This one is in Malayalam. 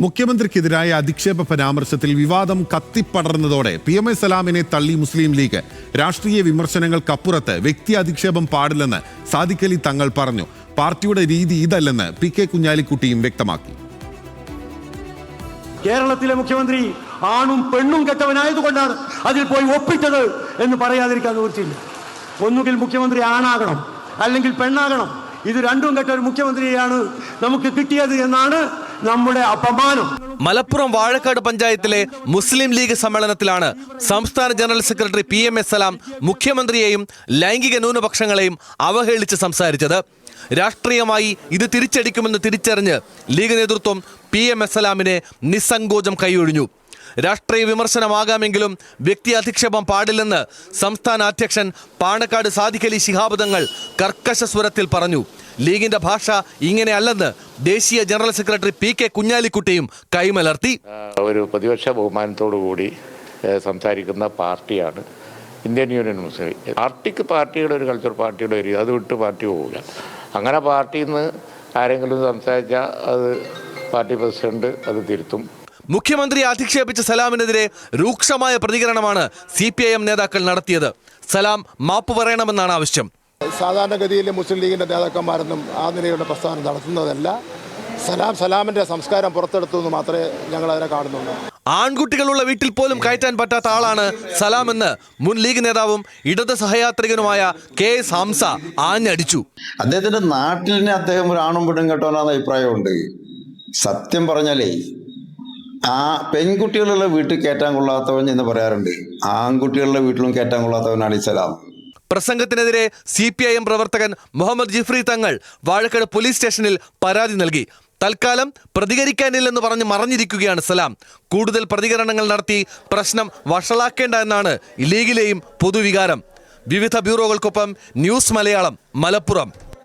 മുഖ്യമന്ത്രിക്കെതിരായ അധിക്ഷേപ പരാമർശത്തിൽ വിവാദം കത്തിപ്പടർന്നതോടെ PMA സലാമിനെ തള്ളി മുസ്ലിം ലീഗ്. രാഷ്ട്രീയ വിമർശനങ്ങൾക്കപ്പുറത്ത് വ്യക്തി അധിക്ഷേപം പാടില്ലെന്ന് സാദിഖ് അലി തങ്ങൾ പറഞ്ഞു. പാർട്ടിയുടെ രീതി ഇതല്ലെന്ന് PK കുഞ്ഞാലിക്കുട്ടിയും വ്യക്തമാക്കി. കേരളത്തിലെ മുഖ്യമന്ത്രി ആണും പെണ്ണും കെട്ടവനായതുകൊണ്ടാണ് അതിൽ പോയി ഒപ്പിട്ടത് എന്ന് പറയാതിരിക്കാൻ നിവൃത്തിയില്ല. ഒന്നുകിൽ മുഖ്യമന്ത്രി ആണാകണം, അല്ലെങ്കിൽ പെണ്ണാകണം. ഇത് രണ്ടും കെട്ട ഒരു മുഖ്യമന്ത്രിയെയാണ് നമുക്ക് കിട്ടിയത് എന്നാണ് നമ്മുടെ അപമാനം. മലപ്പുറം വാഴക്കാട് പഞ്ചായത്തിലെ മുസ്ലിം ലീഗ് സമ്മേളനത്തിലാണ് സംസ്ഥാന ജനറൽ സെക്രട്ടറി PMA സലാം മുഖ്യമന്ത്രിയെയും ലൈംഗിക ന്യൂനപക്ഷങ്ങളെയും അവഹേളിച്ച് സംസാരിച്ചത്. രാഷ്ട്രീയമായി ഇത് തിരിച്ചടിക്കുമെന്ന് തിരിച്ചറിഞ്ഞ് ലീഗ് നേതൃത്വം PMA സലാമിനെ നിസ്സങ്കോചം കൈയൊഴിഞ്ഞു. രാഷ്ട്രീയ വിമർശനമാകാമെങ്കിലും വ്യക്തി അധിക്ഷേപം പാടില്ലെന്ന് സംസ്ഥാന അധ്യക്ഷൻ പാണക്കാട് സാദിഖ് അലി ശിഹാബ് തങ്ങൾ കർക്കശ സ്വരത്തിൽ പറഞ്ഞു. ലീഗിന്റെ ഭാഷ ഇങ്ങനെയല്ലെന്ന് ദേശീയ ജനറൽ സെക്രട്ടറി PK കുഞ്ഞാലിക്കുട്ടിയും കൈമലർത്തി. ഒരു പ്രതിപക്ഷ ബഹുമാനത്തോടുകൂടി സംസാരിക്കുന്ന പാർട്ടിയാണ് ഇന്ത്യൻ യൂണിയൻ മുസ്ലിം ലീഗ്. പാർട്ടിയുടെ ഒരു കൾച്ചർ, പാർട്ടിയുടെ ഒരു അത് വിട്ട് പാർട്ടി പോകില്ല. അങ്ങനെ പാർട്ടിയിൽ നിന്ന് ആരെങ്കിലും സംസാരിച്ചാൽ അത് പാർട്ടി പ്രസിഡന്റ് അത് തിരുത്തും. മുഖ്യമന്ത്രിയെ അധിക്ഷേപിച്ച സലാമിനെതിരെ രൂക്ഷമായ പ്രതികരണമാണ് CPIM നേതാക്കൾ നടത്തിയത്. സലാം മാപ്പ് പറയണമെന്നാണ് ആവശ്യം. സാധാരണഗതിയിൽ മുസ്ലിം ലീഗിൻ്റെ നേതാക്കന്മാരൊന്നും ആ നിലയിലുള്ള പ്രസ്ഥാനം നടത്തുന്നതല്ല. സലാമിൻ്റെ സംസ്കാരം പുറത്തെടുത്തു എന്ന് മാത്രമേ ഞങ്ങൾ അതിനെ കാണുന്നുള്ളൂ. ആൺകുട്ടികളുള്ള വീട്ടിൽ പോലും കയറ്റാൻ പറ്റാത്ത ആളാണ് സലാമെന്ന് മുൻ ലീഗ് നേതാവും ഇടത് സഹയാത്രികനുമായ KS ഹംസ ആഞ്ഞടിച്ചു. അദ്ദേഹത്തിന്റെ നാട്ടിലിനെ അദ്ദേഹം ഒരു ആണും പെണ്ണും കെട്ടവനാണെന്ന അഭിപ്രായമുണ്ട്. സത്യം പറഞ്ഞാലേ ആ പെൺകുട്ടികളുള്ള വീട്ടിൽ കയറ്റാൻ കൊള്ളാത്തവൻ എന്ന് പറയാറുണ്ട്. ആൺകുട്ടികളുടെ വീട്ടിലും കയറ്റാൻ കൊള്ളാത്തവനാണ് ഈ സലാം. പ്രസംഗത്തിനെതിരെ CPIM പ്രവർത്തകൻ മുഹമ്മദ് ജിഫ്രി തങ്ങൾ വാഴക്കാട് പോലീസ് സ്റ്റേഷനിൽ പരാതി നൽകി. തൽക്കാലം പ്രതികരിക്കാനില്ലെന്ന് പറഞ്ഞ് മറഞ്ഞിരിക്കുകയാണ് സലാം. കൂടുതൽ പ്രതികരണങ്ങൾ നടത്തി പ്രശ്നം വഷളാക്കേണ്ട എന്നാണ് ലീഗിലെയും പൊതുവികാരം. വിവിധ ബ്യൂറോകൾക്കൊപ്പം ന്യൂസ് മലയാളം, മലപ്പുറം.